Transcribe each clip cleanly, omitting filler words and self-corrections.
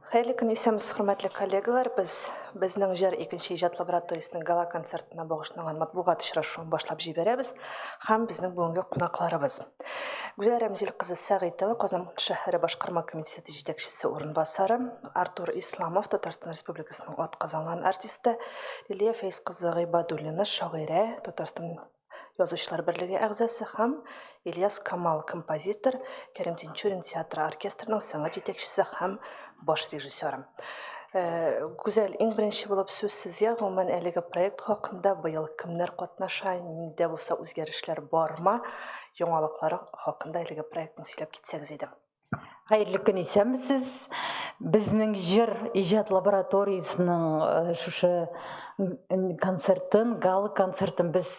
Хәйлі күн исәміз, хөрмәтле коллегалар, безнең җыр икенче иҗат лабораториясенең гала концертына багышланган матбугат очрашуын башлап җибәрәбез һәм безнең бүгенге кунакларыбыз. Гүзәл Рәмзил кызы Сәгыйтова, Казан шәһәре башкарма комитеты җитәкчесе урынбасары, Артур Исламов, Татарстан Республикасының атказанган артисты, Лилия Фәйз кызы Гыйбадуллина, шагыйрә, Татарстан Язучылар берлеге әгъзасы һәм Ильяс Камал, композитор, Кәрим Тинчурин театры оркестрының сәнгать җитәкчесе һәм баш режиссеры. Гүзәл, иң беренче булып сүз сезгә, гомумән әлеге проект хакында быел кемнәр катнаша, нидә булса үзгәрешләр бармы, яңалыклары хакында әлеге проектны сөйләп китсәгез иде. Хәерле көн исәнмесез. Безнең җыр иҗат лабораториясенең шушы концертын, гала концертын без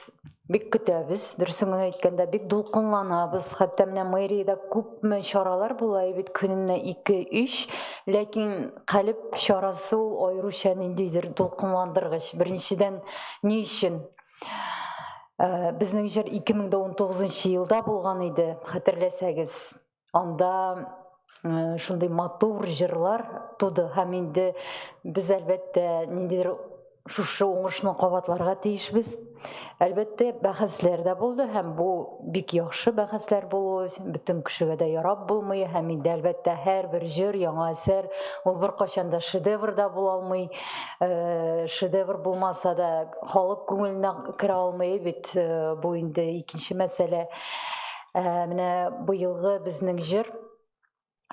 бик көтәбез. Дөресен әйткәндә, бик дулкынланабыз. Хәтта менә мэриядә күпме чаралар була, бит көненә 2-3, ләкин калып чарасы ул аеруча ниндидер дулкынландыргыч. Беренчедән, ни өчен? Безнең җыр 2019 елда булган иде, хәтерләсәгез. Анда шундый матур җырлар туды һәм инде без әлбәттә ниндидер шушы уңышны кабатларга тиешбез. Әлбәттә бәхәсләр дә булды һәм бу бик яхшы бәхәсләр булуы бөтен кешегә дә ярап булмый һәм инде әлбәттә һәрбер җыр, яңа әсәр ул беркайчан да шедевр да була алмый. Шедевр булмаса да халык күңеленә керә алмый бит, бу инде икенче мәсьәлә. Менә быелгы безнең җыр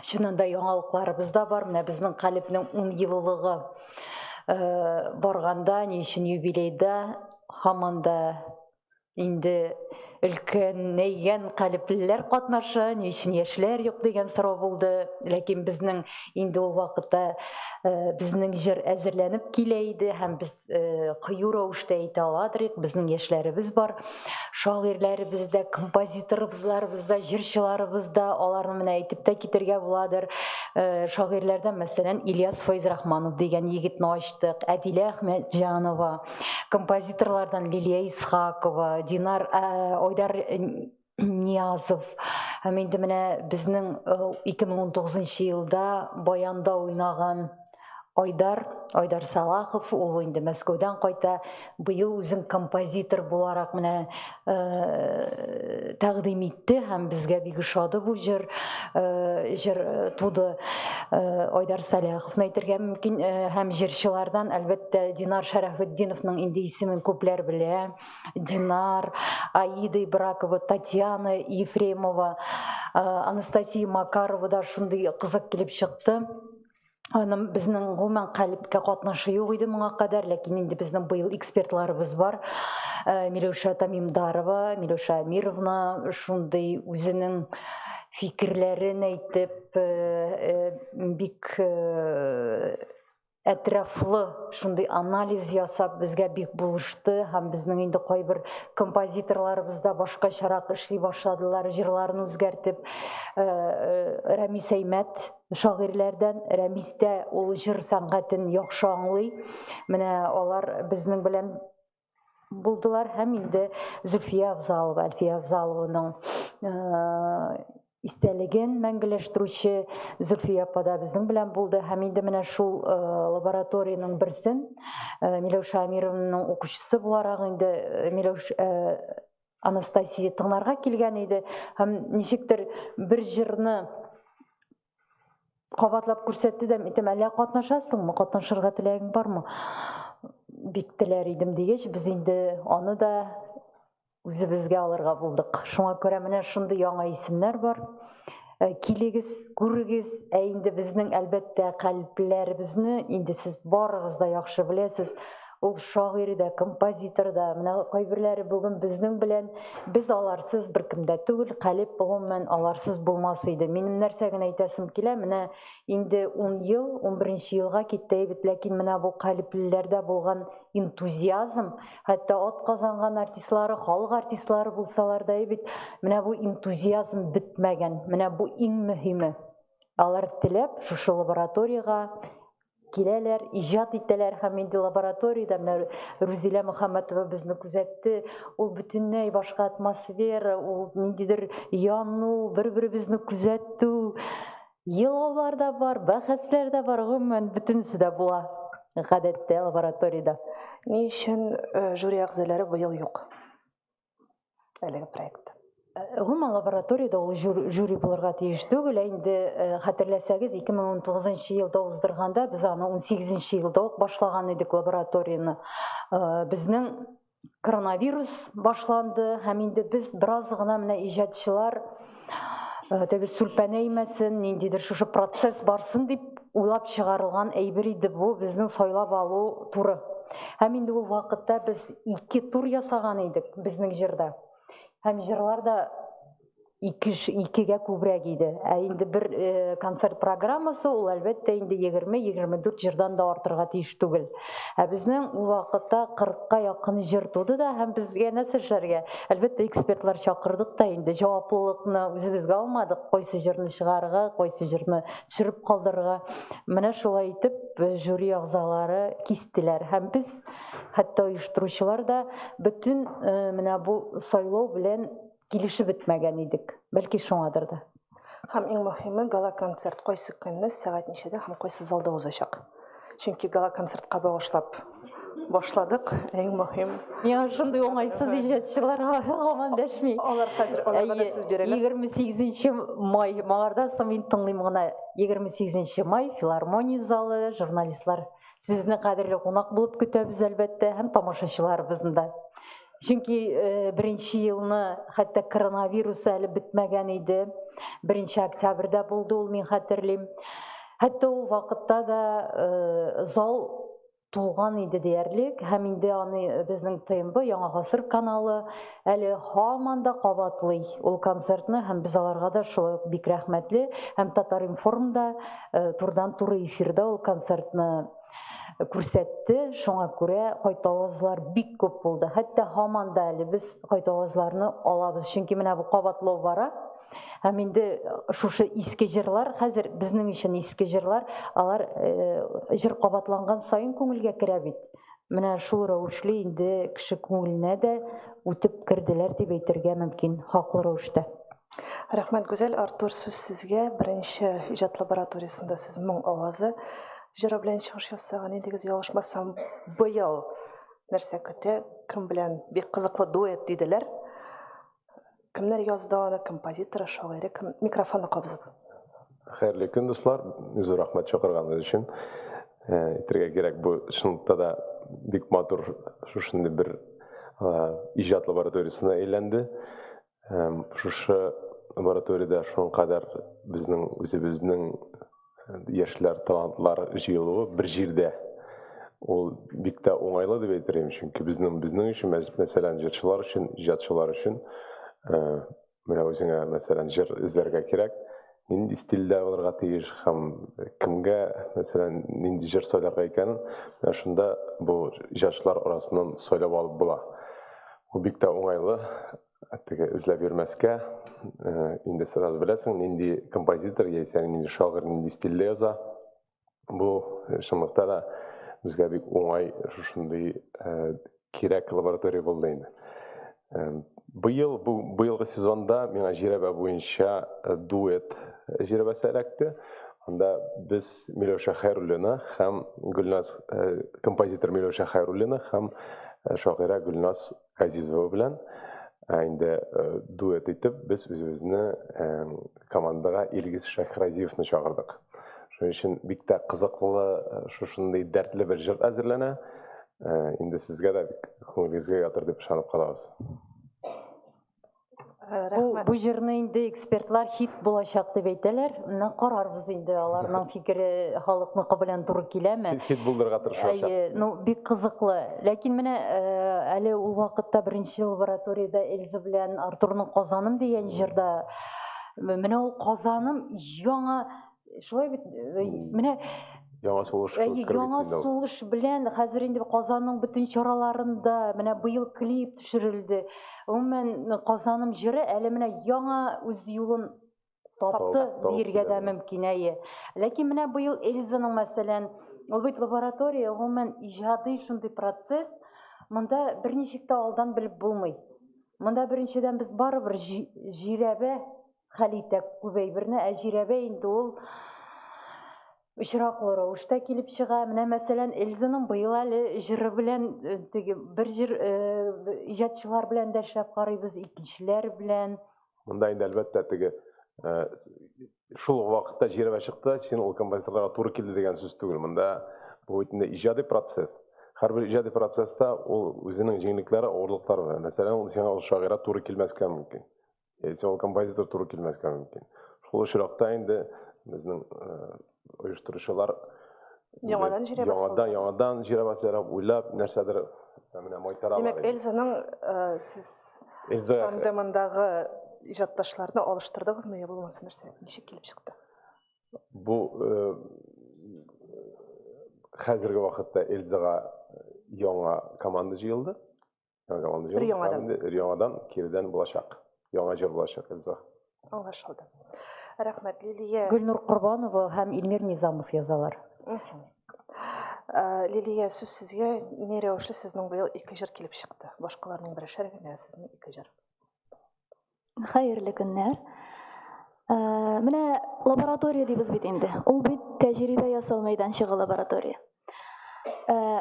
чынында яңалыкларыбыз да бар. Менә безнең калипнең 10 еллыгы барганда, ни өчен юбилейда һаман да инде өлкән нәйгән калиплеләр катнаша, ни өчен яшьләр юк дигән сорау булды. Ләкин безнең инде ул вакытта безнең җыр әзерләнеп килә иде һәм без кыю рәвештә әйтә аладыр, безнең яшьләребез бар. Шагыйрьләребез дә, композиторыбыз да, җырчыларыбыз да, аларны менә әйтеп тә китергә буладыр. Шагыйрьләрдән мәсәлән Ильяс Фәйзрахманов дигән егетне ачтык, Әдилә Әхмәтҗанова, композиторлардан Лилия Исхакова, Динар Айдар Ниязов. Һәм инде менә безнең 2019 елда баянда уйнаган Айдар Салахов, ул инде Мәскәүдән кайта, быел үзен композитор буларак менә тәкъдим итте һәм безгә бик ошады бу җыр туды. Айдар Салаховны әйтергә мөмкин һәм җырчылардан әлбәттә Динар Шәрәфетдиновның инде исемен күпләр белә. Динар, Аида Ибракова, Татьяна Ефремова, Анастасия Макарова да шундый кызык килеп чыкты. Аның безнең гомумән калипкә катнашы юк иде моңа кадәр, ләкин инде безнең быел экспертларыбыз бар. Миләүшә Тамимдарова, Миләүшә Амировна шундый үзенең фикерләрен әйтеп, бик әтрафлы шундый анализ ясап безгә бик булышты һәм безнең инде кайбер композиторларыбыз да башкачарак эшли башладылар, җырларын үзгәртеп. Рәмис Әймәт шагыйрьләрдән, Рәмис тә ул җыр сәнгатен яхшы аңлый. Менә алар безнең белән булдылар һәм инде Зөлфия Авзалова, Әлфия Авзалованың истәлеген мәңгеләштерүче Зөлфия апа да безнең белән булды һәм инде менә шул лабораторияның берсен Миләүшә Амировнаның укучысы буларак инде Миләүшә Анастасия тыңларга килгән иде һәм ничектер бер җырны кабатлап күрсәтте дә, әйтәм, әллә катнашасыңмы, катнашырга теләгең бармы? Бик теләр идем дигәч, без инде аны да үзебезгә алырга булдык. Шуңа күрә менә шундый яңа исемнәр бар. Килегез, күрегез, инде безнең әлбәттә калипләребезне инде сез барыгыз да яхшы беләсез. Ул шагыйрь дә, композитор да, менә кайберләре бүген безнең белән, без аларсыз беркемдә түгел, калип гомумән аларсыз булмас иде. Минем нәрсә генә әйтәсем килә, менә инде 10 ел, 11 елга китте бит, ләкин менә бу калиплеләрдә булган энтузиазм, хәтта атказанган артистлары, халык артистлары булсалар да бит, менә бу энтузиазм бетмәгән. Менә бу иң мөһиме. Алар теләп шушы лабораторияга киләләр, иҗат итәләр һәм инде лабораториядә менә Рузилә Мөхәммәтова безне күзәтте. Ул бөтенләй башка атмосфера, ул ниндидер яну, бер-беребезне күзәтү. Елаулар да бар, бәхәсләр дә бар, гомумән бөтенесе дә була. Гадәттә лабораторияда. Ни өчен жюри әгъзалары быел юк? Әлеге проектта. Гомумән лабораторияда ул жюри булырга тиеш түгел. Инде хәтерләсәгез, 2019 елда уздырганда без аны 18 елда ук башлаган идек лабораторияны. Безнең коронавирус башланды һәм инде без бераз гына менә иҗатчылар теге сүлпәнәймәсен, ниндидер шушы процесс барсын дип уйлап чыгарылган әйбер иде бу безнең сайлап алу туры. Һәм инде ул вакытта без 2 тур ясаган идек безнең җырда. Һәм җырлар да 2-гә күбрәк иде. Инде бер концерт программасы ул әлбәттә инде 20-24 җырдан да артырга тиеш түгел. Безнең ул вакытта 40-ка якын җыр туды да һәм безгә нәрсә эшләргә? Әлбәттә экспертлар чакырдык та инде җаваплылыкны үзебезгә алмадык. Кайсы җырны чыгарырга, кайсы җырны төшереп калдырырга. Менә шулай итеп жюри әгъзалары кистеләр. Һәм без хәтта оештыручылар да бөтен менә бу сайлау белән килешеп бетмәгән идек. Бәлки шуңадыр да. Һәм иң мөһиме гала-концерт кайсы көнне, сәгать ничәдә һәм кайсы залда узачак. Чөнки гала-концертка багышлап башладык. Иң мөһим. Миңа шундый уңайсыз иҗатчыларга һаман дәшми. Алар хәзер аларга да сүз бирәләр. 28 май, моңарда мин тыңлыйм гына. 28 май филармония залы, журналистлар сезне кадерле кунак булып көтәбез әлбәттә һәм тамашачыларыбызны да. Чөнки беренче елны хәтта коронавирус әле бетмәгән иде. 1 октябрьдә булды ул, мин хәтерлим. Хәтта ул вакытта да зал тулган иде диярлек. Һәм инде аны безнең ТМБ Яңа гасыр каналы әле һаман да кабатлый ул концертны һәм без аларга да шулай ук бик рәхмәтле. Һәм Татар-Информда турыдан-туры эфирда ул концертны күрсәтте. Шуңа күрә кайтавазлар бик күп булды. Хәтта һаман да әле без кайтавазларны алабыз. Чөнки менә бу кабатлау бара. Һәм инде шушы иске җырлар, хәзер безнең өчен иске җырлар, алар җыр кабатланган саен күңелгә керә бит. Менә шул рәвешле инде кеше күңеленә дә үтеп керделәр дип әйтергә мөмкин, хаклы рәвештә. Рәхмәт, Гүзәл. Артур, сүз сезгә. Беренче иҗат лабораториясендә сез моң авазы җыры белән чыгыш ясаган идегез. Ялгышмасам, быел нәрсә көтә? Кем белән бик кызыклы дуэт диделәр. Кемнәр язды аны? Композитор, шагыйрь, микрофонны кабызып. Хәерле көн, дуслар. Зур рәхмәт чакырганыгыз өчен. Әйтергә кирәк, бу чынлыкта да бик матур шушындай бер иҗат лабораториясына әйләнде. Шушы лабораториядә шуңа кадәр безнең үзебезнең яшьләр, талантлар җыелуы бер җирдә. Ул бик тә уңайлы дип әйтергә, чөнки безнең өчен, мәсәлән, җырчылар өчен, иҗатчылар өчен менә үзеңә мәсәлән җыр эзләргә кирәк. Нинди стильдә булырга тиеш һәм кемгә, мәсәлән, нинди җыр сөйләргә икәнен, шунда бу иҗатчылар арасыннан сайлап алып була. Ул бик тә уңайлы. Теге эзләп йөрмәскә, инде сразу беләсең, нинди композитор яисә нинди шагыйрь, нинди стильдә яза. Бу чынлыкта да безгә бик уңай шушындай кирәк лаборатория булды инде. Быелгы сезонда миңа җирәбә буенча дуэт җирәбәсе эләкте. Анда без Миләүшә Хәйруллина һәм Гөлназ, композитор Миләүшә Хәйруллина һәм шагыйрә Гөлназ Газизова белән инде дуэт итеп без үзебезне командага Илгиз Шәһразиевны чакырдык. Шуның өчен бик тә кызыклы, шушындай дәртле бер җыр әзерләнә. Инде сезгә дә күңелегезгә ятыр дип ышанып калабыз. Бу җырны инде экспертлар хит булачак дип әйтәләр. Менә карарбыз инде аларның фикере халыкныкы белән туры киләме? Хит булдырырга тырышачак. Ну, бик кызыклы. Ләкин менә әле ул вакытта беренче лабораториядә Эльза белән Артурның Казаным дигән җырда менә ул Казаным яңа шулай бит менә Яңа сулыш белән хәзер инде Казанның бөтен чараларында менә быел клип төшерелде. Гомумән Казаным җыры әле менә яңа үз юлын тапты диергә дә мөмкин. Ләкин менә быел Эльзаның мәсәлән, ул бит лаборатория, гомумән иҗади шундый процесс, монда берничек тә алдан белеп булмый. Монда беренчедән без барыбер җирәбә хәлитә күбәйберне әҗирәбә инде ул очраклы рәвештә килеп чыга. Менә мәсәлән, Эльзаның быел әле җыры белән теге бер җыр иҗатчылар белән дә эшләп карыйбыз, икенчеләр белән. Монда инде әлбәттә теге шул вакытта җирәбә чыкты, син ул композиторларга туры килде дигән сүз түгел. Монда бу инде иҗади процесс. Һәрбер иҗади процесста ул үзенең җиңлекләре, авырлыклары бар. Мәсәлән, ул сиңа ул шагыйрә туры килмәскә мөмкин. Яисә ул композитор туры килмәскә мөмкин. Шул очракта инде безнең оештыручылар яңадан җирәбә сәләп уйлап нәрсәдер менә майтаралар. Демәк, Эльзаның сез тандемындагы иҗатташларны алыштырдыгызмы, я булмаса нәрсә? Ничек килеп чыкты? Бу хәзерге вакытта Эльзага яңа команда җыелды. Яңадан кирдән булачак. Яңа җыр булачак Эльза. Аңлашылды. Рәхмәт, Лилия. Гөлнур Корбанова һәм Илмир Низамов язалар. Лилия, сүз сезгә, ни рәвешле сезнең быел 2 җыр килеп чыкты. Башкаларның берәшәр генә, сезнең 2 җыр. Хәерле көннәр. Менә лаборатория дибез бит инде. Ул бит тәҗрибә ясау мәйданчыгы лаборатория.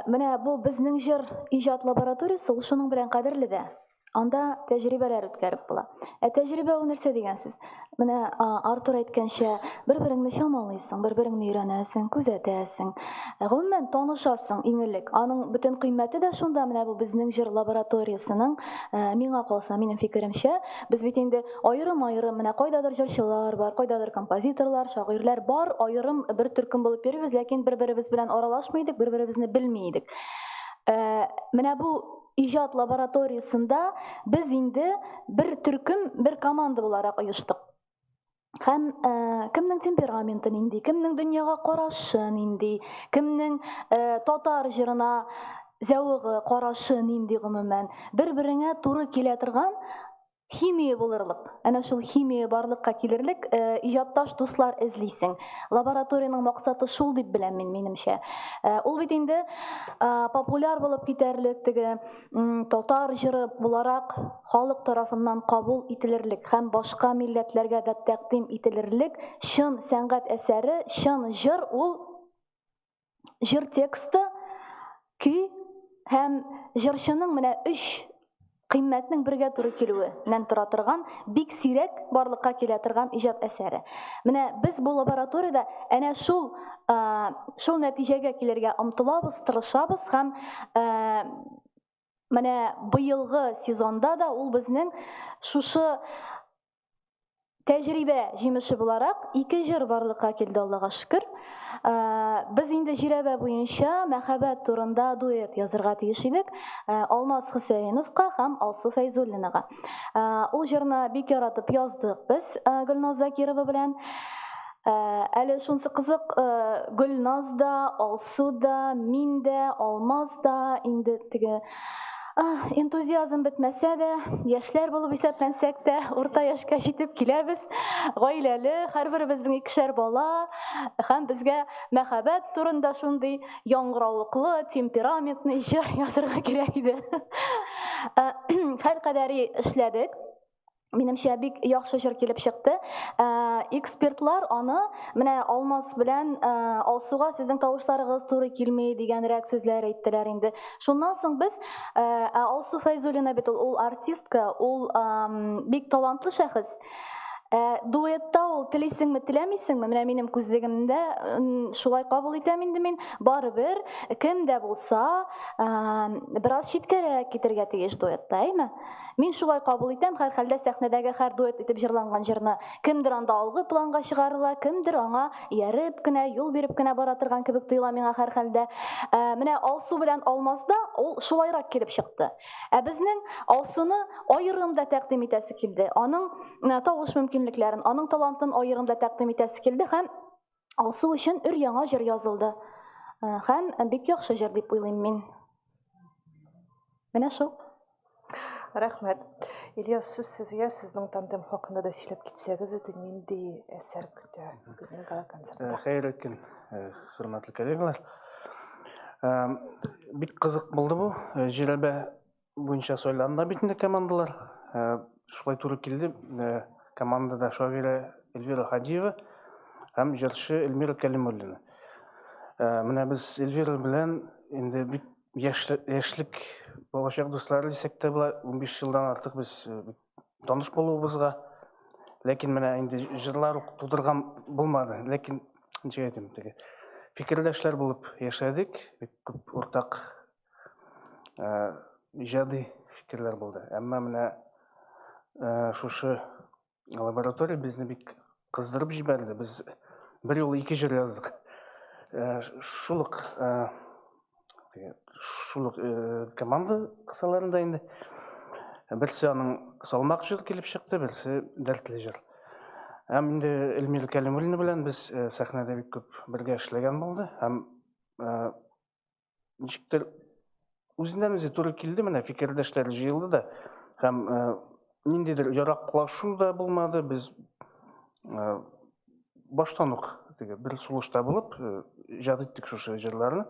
Менә бу безнең җыр иҗат лабораториясе, ул шуның белән кадерле дә. Анда тәҗрибәләр үткәреп була. Тәҗрибә ул нәрсә дигән сүз? Менә Артур әйткәнчә, бер-береңне чамалыйсың, бер-береңне өйрәнәсең, күзәтәсең. Гомумән танышасың иң элек. Аның бөтен кыйммәте дә шунда, менә бу безнең җыр лабораториясының, миңа калса, минем фикеремчә, без бит инде аерым-аерым, менә кайдадыр җырчылар бар, кайдадыр композиторлар, шагыйрьләр бар, аерым бер төркем булып йөрибез, ләкин бер-беребез белән аралашмыйдык, бер-беребезне белмидек. Менә бу иҗат лабораториясында без инде бер төркем, бер команда буларак оештык. Һәм кемнең темпераменты нинди, кемнең дөньяга карашы нинди, кемнең татар җырына зәвыгы, карашы нинди гомумән, бер-береңә туры килә торган химия булырлык. Әнә шул химия барлыкка килерлек иҗатташ дуслар эзлисең. Лабораторияның максаты шул дип беләм мин, минемчә. Ул бит инде популяр булып китәрлек, теге татар җыры буларак халык тарафыннан кабул ителерлек һәм башка милләтләргә дә тәкъдим ителерлек чын сәнгать әсәре, чын җыр, ул җыр тексты, көй һәм җырчының менә 3 кыйммәтнең бергә туры килүеннән тора торган, бик сирәк барлыкка килә торган иҗат әсәре. Менә без бу лабораториядә әнә шул нәтиҗәгә килергә омтылабыз, тырышабыз һәм менә быелгы сезонда да ул безнең шушы тәҗрибә җимеше буларак 2 җыр барлыкка килде, Аллага шөкер. Без инде җирәбә буенча мәхәббәт турында дуэт язырга тиеш идек Алмаз Хөсәйновка һәм Алсу Фәйзуллинага. Ул җырны бик яратып яздык без Гөлназ Закирова белән. Әле шунсы кызык, Гөлназ да, Алсу да, мин дә, Алмаз да инде теге энтузиазм бетмәсә дә, яшьләр булып исәпләнсәк тә, урта яшькә җитеп киләбез. Гаиләле, һәрберебезнең 2 бала һәм безгә мәхәббәт турында шундый яңгыраулыклы, темпераментный җыр язырга кирәк иде. Һәркадәри эшләдек. Минемчә бик яхшы җыр килеп чыкты. Экспертлар аны менә Алмаз белән Алсуга сезнең тавышларыгыз туры килми дигәнрәк сүзләр әйттеләр инде. Шуннан соң без Алсу Фәйзуллина бит ул артистка, ул бик талантлы шәхес. Дуэтта ул телисеңме, теләмисеңме, менә минем күзлегемдә шулай кабул итәм инде мин. Барыбер кем дә булса бераз читкәрәк китергә тиеш дуэтта, әйме? Мин шулай кабул итәм, һәр хәлдә сәхнәдәге һәр дуэт итеп җырланган җырны кемдер анда алгы планга чыгарыла, кемдер аңа ияреп кенә, юл биреп кенә бара торган кебек тоела миңа һәр хәлдә. Менә Алсу белән Алмазда ул шулайрак килеп чыкты. Безнең Алсуны аерым да тәкъдим итәсе килде. Аның тавыш мөмкинлекләрен, аның талантын аерым да тәкъдим итәсе килде һәм Алсу өчен өр-яңа җыр язылды. Һәм бик яхшы җыр дип уйлыйм мин. Менә шул. Рәхмәт. Ильяс, сүз сезгә, сезнең тандем хакында да сөйләп китсәгез, нинди әсәр көтә безнең гала концертта? Хәерле көн, хөрмәтле коллегалар. Бик кызык булды бу. Җирәбә буенча сайланды бит инде командалар. Шулай туры килде. командада шагыйрә Эльвира Хаджиева һәм җырчы Эльмира Кәлимуллина. Менә без Эльвира белән инде бик яшьлек балачак дуслары дисәк тә була, 15 елдан артык без таныш булуыбызга. Ләкин менә инде җырлар тудырган булмады. Ләкин ничек әйтим, теге фикердәшләр булып яшәдек, бик күп уртак иҗади фикерләр булды. Әмма менә шушы лаборатория безне бик кыздырып җибәрде. Без бер юлы 2 җыр яздык. Шулык команда кысаларында инде берсе аның салмак җыр килеп чыкты, берсе дәртле җыр. Һәм инде Эльмира Кәлимуллина белән без сәхнәдә бик күп бергә эшләгән булды. Һәм ничектер үзеннән-үзе туры килде, менә фикердәшләр җыелды да. Һәм ниндидер яраклашу да булмады. Без баштан ук бер сулышта булып иҗат иттек шушы җырларны.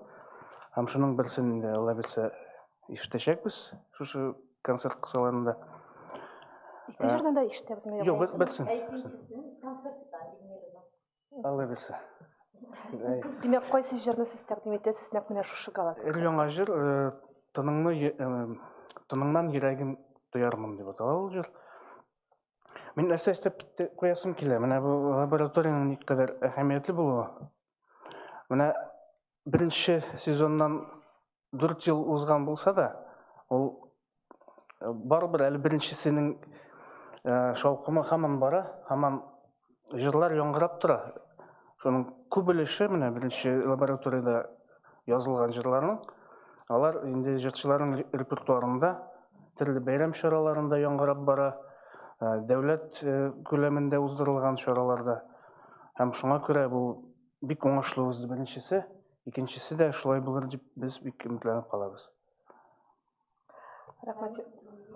Һәм шуның берсен инде Алла белсә ишетәчәкбез шушы концерт кысаларында. Икенче да ишетәбез менә. Юк, берсен. Алла белсә. Димәк, кайсы җырны сез тәкъдим итәсез нәкъ менә шушы галактика? Яңа җыр тыныңнан йөрәгем тоярмын дип атала ул җыр. Мин нәрсә эстәп куясым килә. Менә бу лабораторияның никадәр әһәмиятле булуы. Менә беренче сезоннан 4 ел узган булса да, ул барыбер әле беренчесенең шаукымы һаман бара, һаман җырлар яңгырап тора. Шуның күп өлеше менә беренче лабораторияда язылган җырларның, алар инде җырчыларның репертуарында, төрле бәйрәм чараларында яңгырап бара, дәүләт күләмендә уздырылган чараларда. Һәм шуңа күрә бу бик уңышлы узды беренчесе, икенчесе дә шулай булыр дип без бик өметләнеп калабыз. Рәхмәт.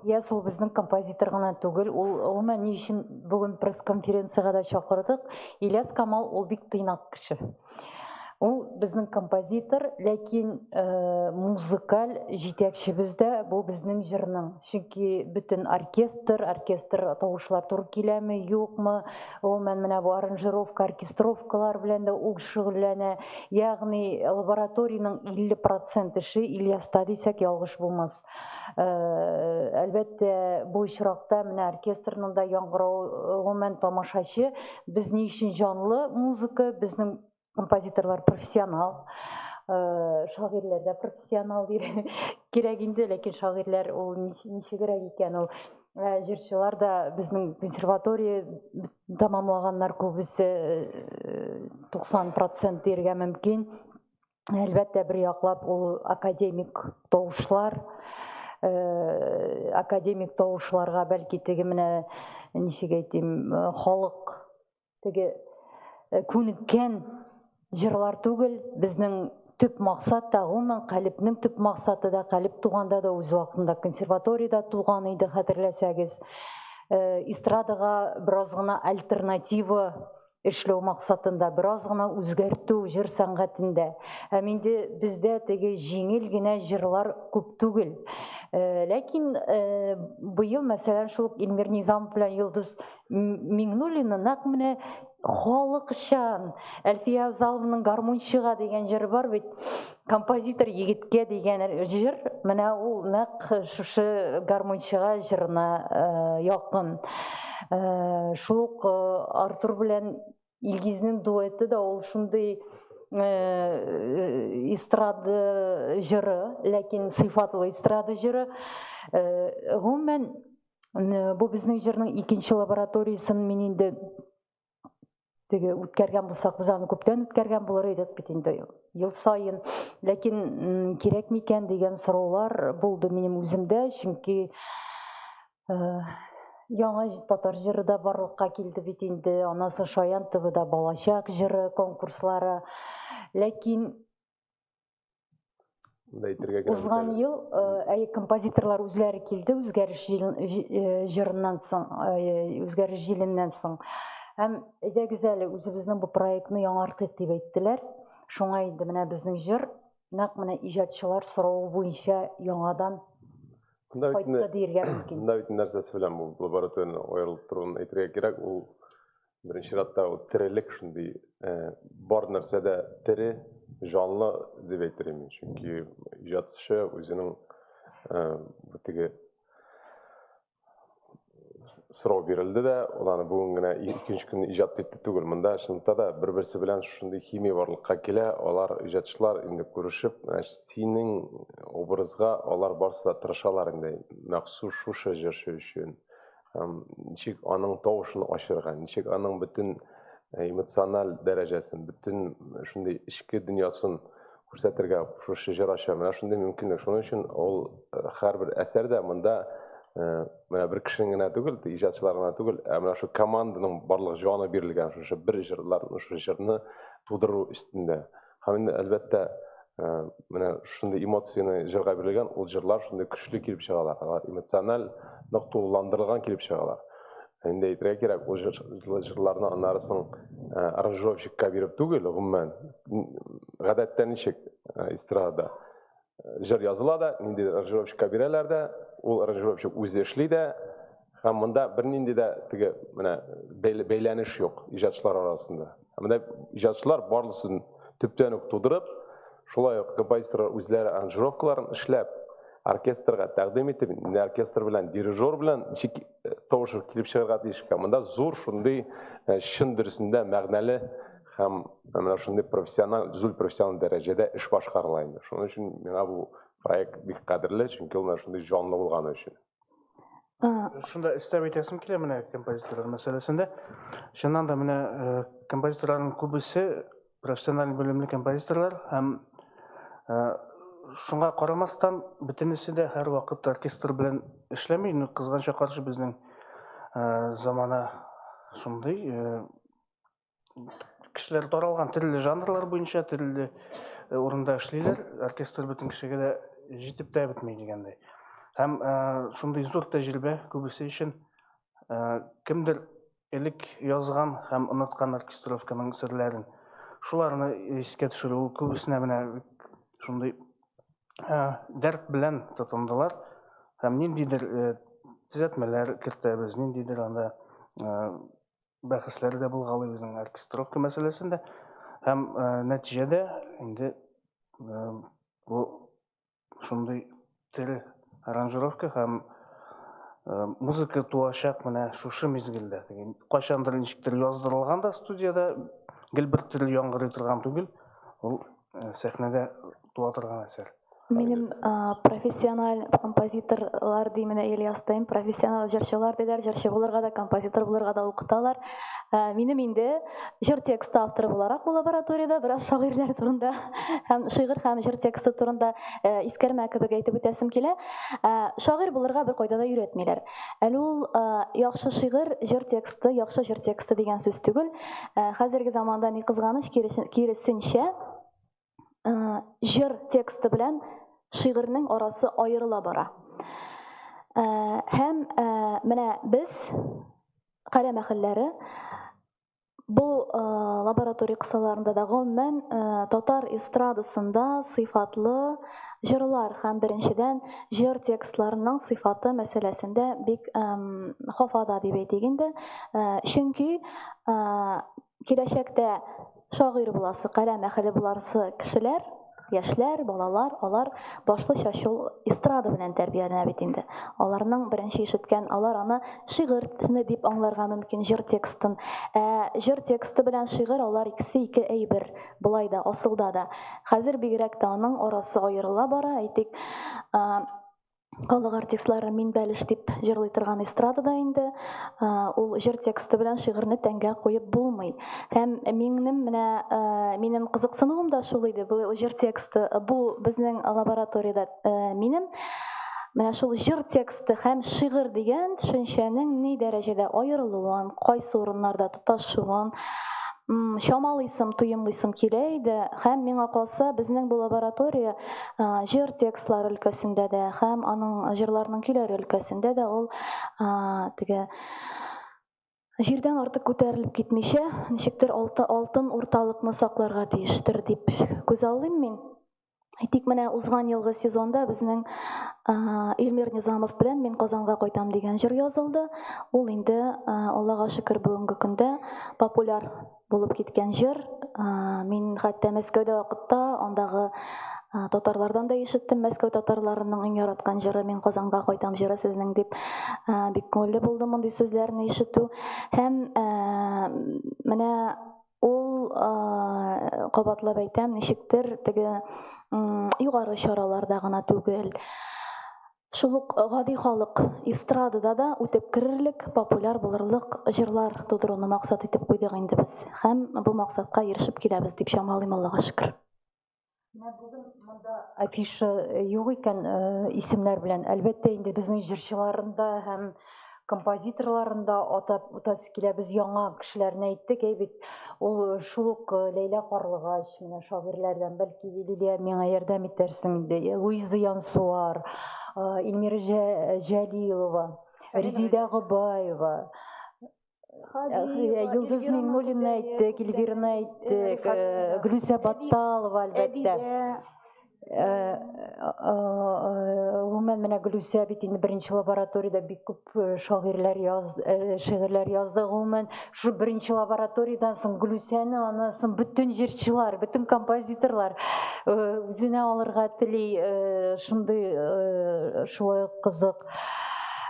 Яс, ул безнең композитор гына түгел, ул ни өчен бүген пресс-конференцияга да чакырдык. Ильяс Камал ул бик тыйнак кеше. Ул безнең композитор, ләкин музыкаль җитәкчебез дә бу безнең җырның. Чөнки бөтен оркестр тавышлар туры киләме, юкмы, ул менә бу аранжировка, оркестровкалар белән дә ул шөгыльләнә. Ягъни лабораторияның 50% эше Ильяста дисәк ялгыш булмас. Әлбәттә, бу очракта менә оркестрның да яңгырау, гомумән тамашачы, без ни өчен җанлы музыка, безнең композиторлар профессионал, шагыйрьләр дә профессионал кирәк инде, ләкин шагыйрьләр ул ничегрәк икән, ул җырчылар да безнең консерватория тәмамлаганнар күбесе 90% диргә мөмкин. Әлбәттә, бер яклап ул академик тавышларга бәлки теге менә ничек әйтим, халык теге күнеккән җырлар түгел, безнең төп максат та, гомумән калипнең төп максаты да, калип туганда да үз вакытында консерваториядә туган иде, хәтерләсәгез. Эстрадага бераз гына альтернатива эшләү максатында, бераз гына үзгәртү җыр сәнгатендә. Һәм инде бездә теге җиңел генә җырлар күп түгел. Ләкин быел, мәсәлән, шул Илмир Низамов белән Йолдыз Миңнуллина нәкъ менә халыкчан, Әлфия Авзалованың гармунчыга дигән җыры бар бит, композитор егеткә дигән җыр, менә ул нәкъ шушы гармунчыга җырына якын. Шул ук Артур белән Илгизнең дуэты да ул шундый эстрада җыры, ләкин сыйфатлы эстрада җыры. Гомумән, бу безнең җырның икенче лабораториясын мин инде теге үткәргән булсак, без аны күптән үткәргән булыр идек бит инде ел сайын. Ләкин кирәк микән дигән сораулар булды минем үземдә, чөнки яңа татар җыры да барлыкка килде бит инде, анасы Шаян ТВда балачак җыры конкурслары. Ләкин узган ел композиторлар үзләре килде, үзгәреш җиленнән соң. Һәм әйдәгез әле үзебезнең бу проектны яңартыйк дип әйттеләр. Шуңа инде менә безнең җыр нәкъ менә иҗатчылар соравы буенча яңадан Кайтты диергә мөмкин. Мында бит нәрсәсе белән бу лабораторияны аерылып торган әйтергә кирәк, ул беренче чиратта ул терелек шундый бар нәрсәдә тере, җанлы дип әйтер мин. Чөнки иҗатчы үзенең теге сорау бирелде дә, ул аны бүген генә икенче көн иҗат итте түгел. Монда чынлыкта да бер-берсе белән шундый химия барлыкка килә. Алар иҗатчылар инде күрешеп, синең образга алар барсы да тырышалар инде. Махсус шушы җырчы өчен. Ничек аның тавышын ачырга, ничек аның бөтен эмоциональ дәрәҗәсен, бөтен шундый ичке дөньясын күрсәтергә шушы җыр ача. Менә шундый мөмкинлек. Шуның өчен ул һәрбер әсәрдә монда менә бер кешенең генә түгел, иҗатчылар гына түгел, менә шу команданың барлык җаны бирелгән шушы бер җырны тудыру өстендә. Һәм инде әлбәттә менә шундый эмоцияны җырга бирелгән, ул җырлар шундый көчле килеп чыгалар. Алар эмоциональ нык тулыландырылган килеп чыгалар. Инде әйтергә кирәк, ул җырларны аннарысын аранжировщикка биреп түгел, гомумән. Гадәттә ничек эстрадада җыр языла да, нинди аранжировщикка бирәләр дә, ул аранжировщик үзе эшли дә, һәм монда бернинди дә теге менә бәйләнеш юк иҗатчылар арасында. Менә иҗатчылар барлысын төптән үк тудырып, шулай ук композиторлар үзләре аранжировкаларын эшләп, оркестрга тәкъдим итеп, оркестр белән, дирижер белән ничек тавышы килеп чыгарга тиешкә. Монда зур шундый чын дөресендә мәгънәле һәм менә шундый профессиональ дәрәҗәдә эш башкарыла инде. Шуның өчен миңа бу проект бик кадерле, чөнки ул шундый җанлы булганы өчен. Шунда истәп әйтәсем килә менә композиторлар мәсьәләсендә. Чыннан да менә композиторларның күбесе профессиональ белемле композиторлар һәм шуңа карамастан бөтенесе дә һәр вакыт оркестр белән эшләми. Кызганча каршы безнең замана шундый кешеләр таралган төрле жанрлар буенча төрле урында эшлиләр. Оркестр бөтен кешегә дә җитеп тә бетми дигәндәй. Һәм шундый зур тәҗрибә күбесе өчен кемдер элек язган һәм оныткан оркестровканың серләрен шуларны искә төшерү ул күбесенә менә шундый дәрт белән тотындылар һәм ниндидер төзәтмәләр кертәбез, ниндидер анда бәхәсләр дә булгалый безнең оркестровка мәсьәләсендә һәм нәтиҗәдә инде бу шундый тере аранжировка һәм музыка туачак менә шушы мизгелдә. Кайчандыр ничектер яздырылган да студияда гел бер төрле яңгырый торган түгел, ул сәхнәдә туа торган әсәр. Минем профессиональ композиторлар дименә Ильястайм, профессиональ җырчылар диләр, җырчы булырга да, композитор булырга да укыталар. Минем инде җыр тексты авторы буларак бу лабораториядә бераз шагыйрьләр турында һәм шигырь һәм җыр тексты турында искәрмә кебек әйтеп үтәсем килә. Шагыйрь булырга бер кайда да өйрәтмиләр. Әле ул яхшы шигырь, җыр тексты, яхшы җыр тексты дигән сүз түгел. Хәзерге заманда ни кызганыч, киресенчә җыр тексты белән шигырьнең арасы аерыла бара. Һәм менә без каләм әһелләре бу лаборатория кысаларында да гомумән татар эстрадасында сыйфатлы җырлар һәм беренчедән җыр текстларының сыйфаты мәсьәләсендә бик хафада дип әйтик инде. Чөнки киләчәктә шагыйрь буласы, каләм әһеле буласы кешеләр, яшьләр, балалар, алар башлыча шул эстрада белән тәрбияләнә бит инде. Аларның беренче ишеткән, алар аны шигырьне дип аңларга мөмкин җыр текстын. Җыр тексты белән шигырь алар икесе ике әйбер, булай да, асылда да. Хәзер бигрәк тә аның арасы аерыла бара, әйтик. Халык артистлары мин бәлеш дип җырлый торган эстрадада инде ул җыр тексты белән шигырьне тәнгә куеп булмый. Һәм минем кызыксынуым да шул иде. Бу җыр тексты, бу безнең лабораториядә минем менә шул җыр тексты һәм шигырь дигән төшенчәнең ни дәрәҗәдә аерылуын, кайсы урыннарда тоташуын чамалыйсым, тоемлыйсым килә иде. Һәм миңа калса безнең бу лаборатория җыр текстлары өлкәсендә дә һәм аның җырларның көйләре өлкәсендә дә ул теге җирдән артык күтәрелеп китмичә, ничектер алтын урталыкны сакларга тиештер дип күз аллыйм мин. Әйтик, менә узган елгы сезонда безнең Илмир Низамов белән «Мин Казанга кайтам» дигән җыр язылды. Ул инде, Аллага шөкер, бүгенге көндә популяр булып киткән җыр. Мин хәтта Мәскәүдә вакытта андагы татарлардан да ишеттем. Мәскәү татарларының иң яраткан җыры «Мин Казанга кайтам» җыры сезнең дип, бик күңелле булды мондый сүзләрне ишетү. Һәм менә ул, кабатлап әйтәм, ничектер теге югары чараларда гына түгел, шул ук гади халык эстрадада да үтеп керерлек, популяр булырлык җырлар тудыруны максат итеп куйдык инде без. Һәм бу максатка ирешеп киләбез дип чамалыйм, Аллага шөкер. Бүген монда афиша юк икән исемнәр белән. Әлбәттә инде безнең җырчыларында һәм композиторларында атасы килә. Без яңа кешеләрне әйттек, бит ул шул ук Ләйлә Карлыгач, менә шагыйрьләрдән, бәлки Лилия миңа ярдәм итәрсең инде. Луиза Янсуар, Илмира Җәлилова, Резида Гобаева, Йолдыз Миңнуллина әйттек, Эльвираны әйттек, Гөлүсә Батталова, әлбәттә. Гомумән менә Гөлүсә бит инде беренче лабораториядә бик күп шигырьләр язды. Гомумән шу беренче лабораториядан соң Гөлүсәне, аннан соң бөтен җырчылар, бөтен композиторлар үзенә алырга тели, шундый шулай кызык.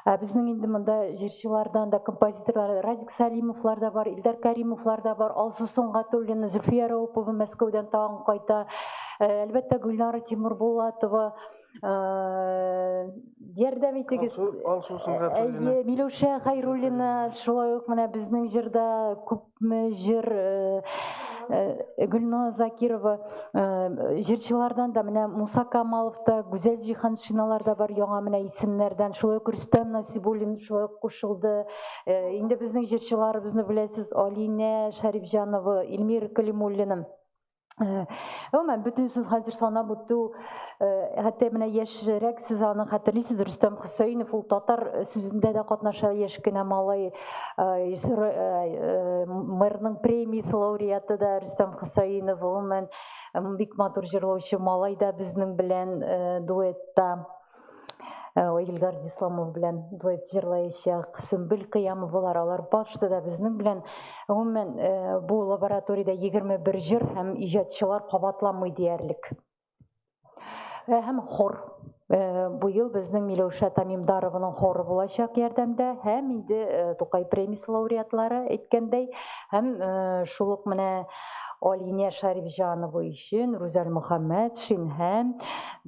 Безнең инде монда җырчылардан да, композиторлар, Радик Салимовлар да бар, Илдар Кәримовлар да бар, Алсу Соңгатуллина, Зөлфия Раупова Мәскәүдән тагын кайта. Әлбәттә Гөлнара Тимурбулатова, ярдәм итегез. Алсу Соңгатуллина. Миләүшә Хәйруллина, шулай ук менә безнең җырда күпме җыр, Гөлназ Закирова, җырчылардан да менә Муса Камалов та, Гүзәл Җиһаншиналар да бар яңа менә исемнәрдән, шулай ук Рөстәм Насибуллин шулай ук кушылды. Инде безнең җырчыларыбызны беләсез, Алинә Шәрифҗанова, Илмир Кәлимуллина. Гомумән бөтен сүз хәзер санап үтү, хәтта менә яшьрәк сез аны хәтерлисез, Рөстәм Хөсәенов, ул татар сүзендә дә катнаша, яшь кенә малай, мэрның премиясе лауреаты да Рөстәм Хөсәенов, гомумән бик матур җырлаучы малай да безнең белән дуэтта. Илгар Исламов белән дуэт җырлаячак, Сөмбел Кыямовалар, алар барысы да безнең белән. Гомумән бу лабораториядә 21 җыр һәм иҗатчылар кабатламый диярлек. Һәм хор. Бу ел безнең Миләүшә Тамимдарованың хоры булачак ярдәмдә, һәм инде Тукай премиясе лауреатлары әйткәндәй, һәм шул ук менә Алинә Шәрифҗанова өчен Рүзәл Мөхәммәд, Шинһәм,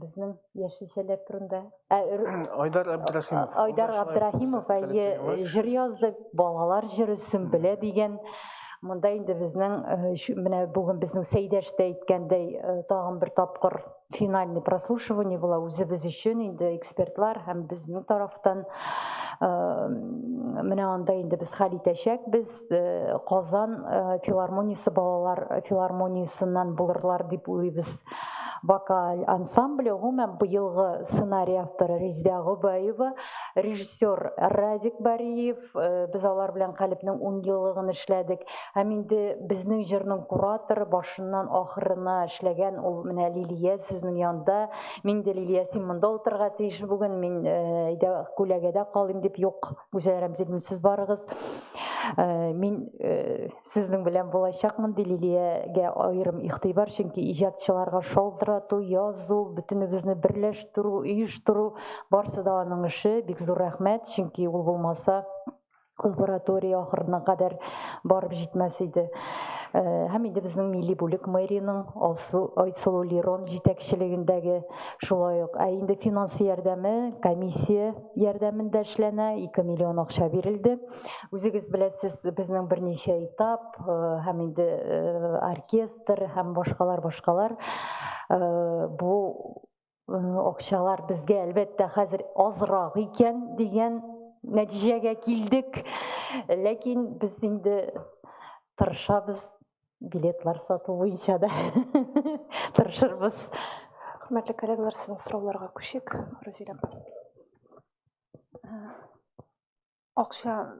безнең яшелчәләр турында. Айдар Абдрахимов. Айдар Абдрахимов җыр язды, балалар җыры Сөмбелә дигән. Монда инде безнең менә бүген безнең Сәйдәш тә әйткәндәй, тагын бер тапкыр финальный прослушивание була үзебез өчен, инде экспертлар һәм безнең тарафтан. Менә анда инде без хәл итәчәкбез. Казан филармониясе, балалар филармониясыннан булырлар дип уйлыйбыз. Вокаль ансамбле, гомумән быелгы сценарий авторы Резида Гобаева, режиссер Радик Бариев, без алар белән Калипның 10 еллыгын эшләдек. Һәм инде безнең җырның кураторы башыннан ахырына эшләгән ул менә Лилия сезнең янда. Мин дә Лилия, син монда утырырга тиеш бүген, мин әйдә күләгәдә калыйм дип, юк, Гүзәл Рәмзиевна, сез барыгыз. Мин сезнең белән булачакмын ди, Лилиягә аерым игътибар, чөнки иҗатчыларга шалтырату, язу, бөтенебезне берләштерү, оештыру, барысы да аның эше. Бик зур рәхмәт, чөнки ул булмаса лаборатория ахырына кадәр барып җитмәс иде. Һәм инде безнең милли бүлек мэрияның Айсылу Лерон җитәкчелегендәге шулай ук. Инде финанс ярдәме, комиссия ярдәмендә эшләнә, 2 миллион акча бирелде. Үзегез беләсез, безнең берничә этап, һәм инде оркестр һәм башкалар. Бу акчалар безгә әлбәттә хәзер азрак икән дигән нәтиҗәгә килдек. Ләкин без инде тырышабыз, билетлар сату буенча да тырышырбыз. Хөрмәтле коллегалар, сезнең сорауларга күчик, Рузилә. Акча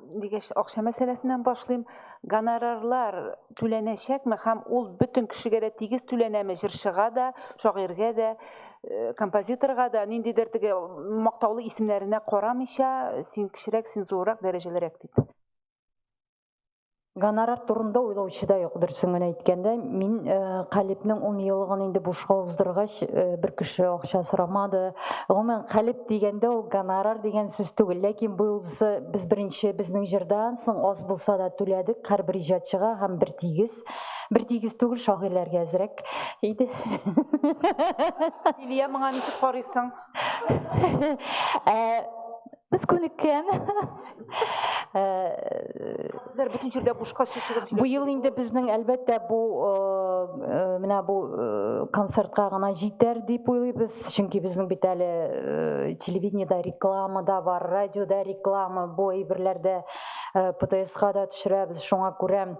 мәсьәләсеннән башлыйм. Гонорарлар түләнәчәкме һәм ул бөтен кешегә дә тигез түләнәме? Җырчыга да, шагыйрьгә дә, композиторга да, ниндидер теге мактаулы исемнәренә карамыйча, син кечерәк, син зуррак, дәрәҗәлерәк дип. Гонорар турында уйлаучы да юк, дөресен генә әйткәндә. Мин Калипнең 10 еллыгын инде бушка уздыргач, бер кеше акча сорамады. Гомумән, Калип дигәндә ул гонорар дигән сүз түгел, ләкин бу юлсы без беренче безнең җырдан соң аз булса да түләдек һәрбер иҗатчыга һәм бер тигез түгел шагыйрьләргә әзрәк иде. Илия, моңа ничек карыйсың? Без күнеккән. Бөтен җирдә бушка сүз чыгып Бу ел инде безнең әлбәттә бу менә бу концертка гына җитәр дип уйлыйбыз, чөнки безнең бит әле телевидениедә реклама да бар, радиода реклама, бу әйберләрдә ПТС-га да төшерәбез, шуңа күрә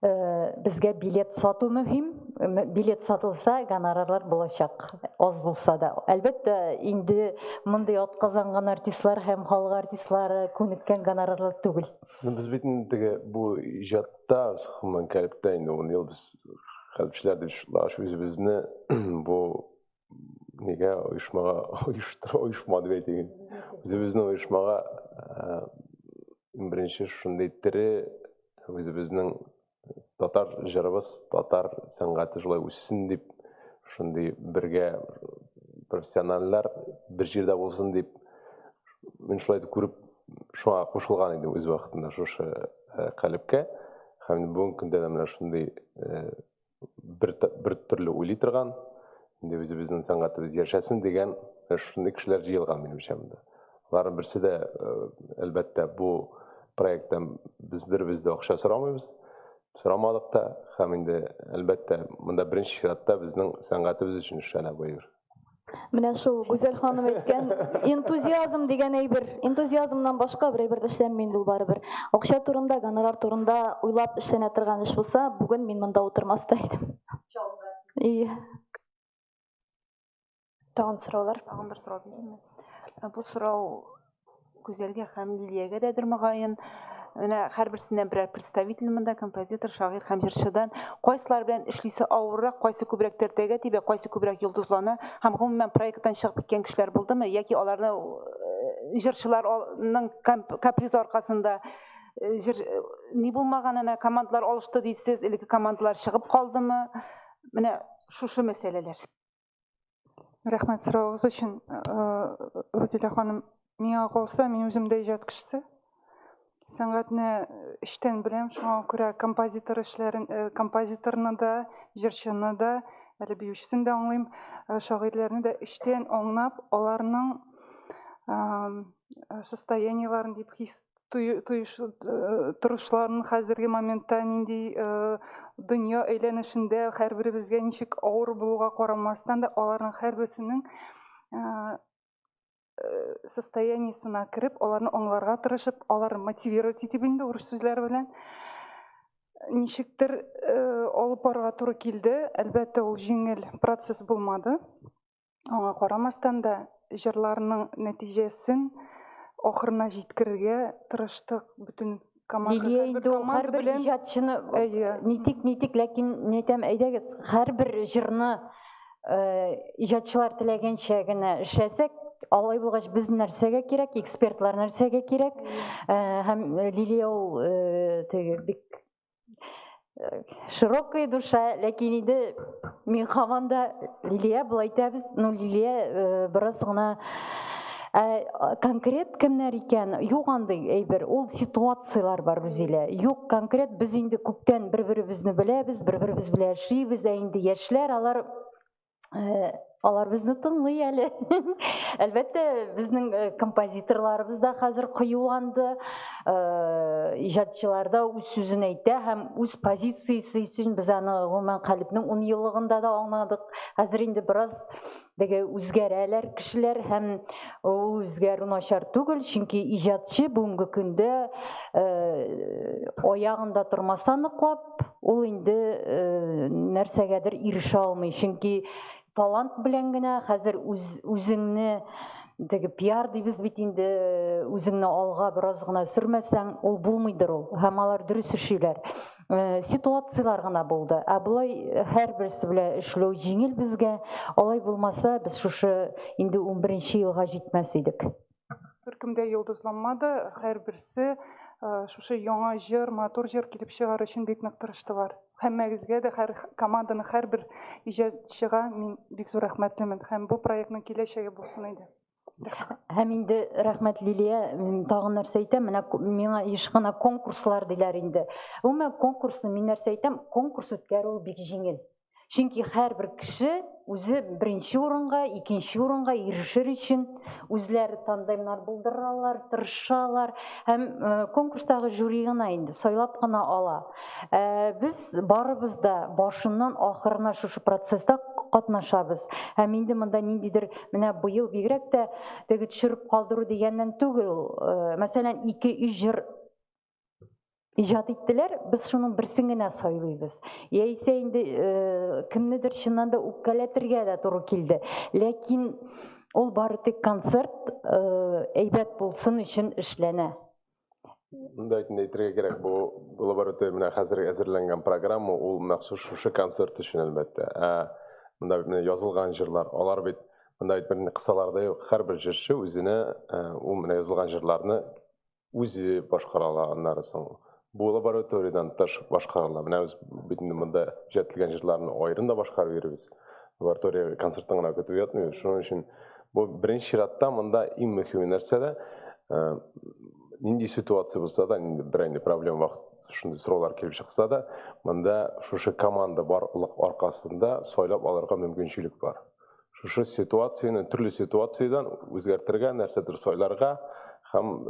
безгә билет сату мөһим. Билет сатылса, гонорарлар булачак, аз булса да. Әлбәттә, инде мондый атказанган артистлар һәм халык артистлары күнеккән гонорарлар түгел. Biz bit inде bu ijatda, Хуман Калиптә инде 10 ел без хәлфчләр дип шулаш үзебезне бу нигә оешма дип әйтегез. Үзебезне оешмага беренче шундый тере үзебезнең татар җырыбыз, татар сәнгате шулай үссен дип, шундый бергә профессионаллар бер җирдә булсын дип, мин шулай күреп, шуңа кушылган иде үз вакытында шушы Калипкә. Һәм бүгенге көндә дә менә шундый бер төрле уйлый торган, инде үзебезнең сәнгатебез яшәсен дигән шундый кешеләр җыелган минемчә монда. Аларның берсе дә әлбәттә бу проекттан без бербез дә акча сорамыйбыз. Сорамадык та, һәм инде әлбәттә монда беренче чиратта безнең сәнгатебез өчен эшләнә бу әйбер. Менә шул Гүзәл ханым әйткән энтузиазм дигән әйбер. Энтузиазмнан башка бер әйбер дә эшләнми инде ул барыбер. Акча турында, гонорар турында уйлап эшләнә торган эш булса, бүген мин монда утырмаста идем. Тагын сораулар, тагын бер сорау бирәм. Бу сорау Гүзәлгә һәм Лилиягә дәдер мөгаен. Менә һәрберсеннән берәр представитель монда, композитор, шагыйрь һәм җырчыдан кайсылар белән эшлисе авыррак, кайсы күбрәк тәртәгә тибә, кайсы күбрәк йолдызлана, һәм гомумән проекттан чыгып киткән кешеләр булдымы, яки аларны җырчыларның каприз аркасында ни булмаганына командалар алышты дисез, элекке командалар чыгып калдымы? Менә шушы мәсьәләләр. Рәхмәт сорауыгыз өчен. Рутилә ханым, миңа калса, мин үзем дә иҗат кешесе. Сәнгатьне эштән беләм, шуңа күрә композиторны да, җырчыны да, әле биючесен дә аңлыйм, шагыйрьләрне дә эштән аңлап, аларның состояниеларын дип торышларын хәзерге моментта нинди дөнья әйләнешендә һәрберебезгә ничек авыр булуга карамастан да аларның һәрберсенең состояниесына кереп, аларны аңларга тырышып, аларны мотивировать итеп инде урыс сүзләре белән ничектер алып барырга туры килде. Әлбәттә, ул җиңел процесс булмады. Аңа карамастан да җырларның нәтиҗәсен ахырына җиткерергә тырыштык bütün команда. Лилия инде һәрбер иҗатчыны нитик, ләкин әйтәм, әйдәгез, һәрбер җырны иҗатчылар теләгәнчә генә эшләсәк, алай булгач без нәрсәгә кирәк, экспертлар нәрсәгә кирәк? Һәм Лилия ул теге бик широкая душа, ләкин инде мин һаман да Лилия булай әйтәбез, Лилия бераз гына конкрет кемнәр икән, юк андый әйбер, ул ситуациялар бар үзелә. Юк конкрет, без инде күптән бер-беребезне беләбез, бер-беребез белән эшлибез, инде яшьләр алар безне тыңлый әле. Әлбәттә, безнең композиторларыбыз да хәзер кыюланды, иҗатчыларда үз сүзен әйтә һәм үз позициясе өчен без аны гомумән Калипнең 10 еллыгында да аңладык. Хәзер инде бераз үзгәрәләр кешеләр һәм ул үзгәрү начар түгел, чөнки иҗатчы бүгенге көндә аягында тормастан ныклап, ул инде нәрсәгәдер ирешә алмый, чөнки талант белән генә хәзер үзеңне теге пиар дибез бит инде үзеңне алга бераз гына сөрмәсәң, ул булмыйдыр ул. Һәм алар дөрес эшлиләр. Ситуациялар гына булды. Ә булай һәрберсе белән эшләү җиңел безгә. Алай булмаса, без шушы инде 11нче елга җитмәс идек. Беркемдә йолдызланмады, һәрберсе шушы яңа җыр, матур җыр килеп чыгар өчен бик нык тырыштылар. Һәммәгезгә дә, һәр команданың һәрбер иҗатчыга мин бик зур рәхмәтлемен һәм бу проектның киләчәге булсын иде. Һәм инде рәхмәт Лилия, тагын нәрсә әйтәм, менә миңа еш кына конкурслар диләр инде. Үмә конкурсны мин нәрсә әйтәм, конкурс үткәрү бик җиңел. Чөнки һәрбер кеше үзе беренче урынга, икенче урынга ирешер өчен үзләре тандемнар булдыралар, тырышалар һәм конкурстагы жюри гына инде сайлап кына ала. Без барыбыз да башыннан ахырына шушы процесста катнашабыз. Һәм инде монда ниндидер менә быел бигрәк тә теге төшереп калдыру дигәннән түгел. Мәсәлән, 2-3 җыр иҗат иттеләр, без шуның берсен генә сайлыйбыз. Яисә инде кемнедер чыннан да үпкәләтергә дә туры килде. Ләкин ул бары тик концерт әйбәт булсын өчен эшләнә. Монда әйтергә кирәк, бу лаборатория менә хәзер әзерләнгән программа, ул махсус шушы концерт өчен әлбәттә. Монда язылган җырлар, алар бит монда бер кысаларда юк. Һәрбер җырчы үзенә ул менә язылган җырларны үзе башкара алганнары соң. Бу лабораториядан тыш башкарыла. Менә без бит монда иҗатланган җырларны аерым да башкарып йөрибез. Лаборатория концертын гына көтүп ятмый. Шуның өчен бу беренче чиратта монда иң мөһим нәрсә дә нинди ситуация булса да, нинди проблема вакыт шундый сораулар килеп чыкса да, монда шушы команда барлык аркасында сайлап алырга мөмкинчелек бар. Шушы ситуацияны төрле ситуациядан үзгәртергә, нәрсәдер сайларга һәм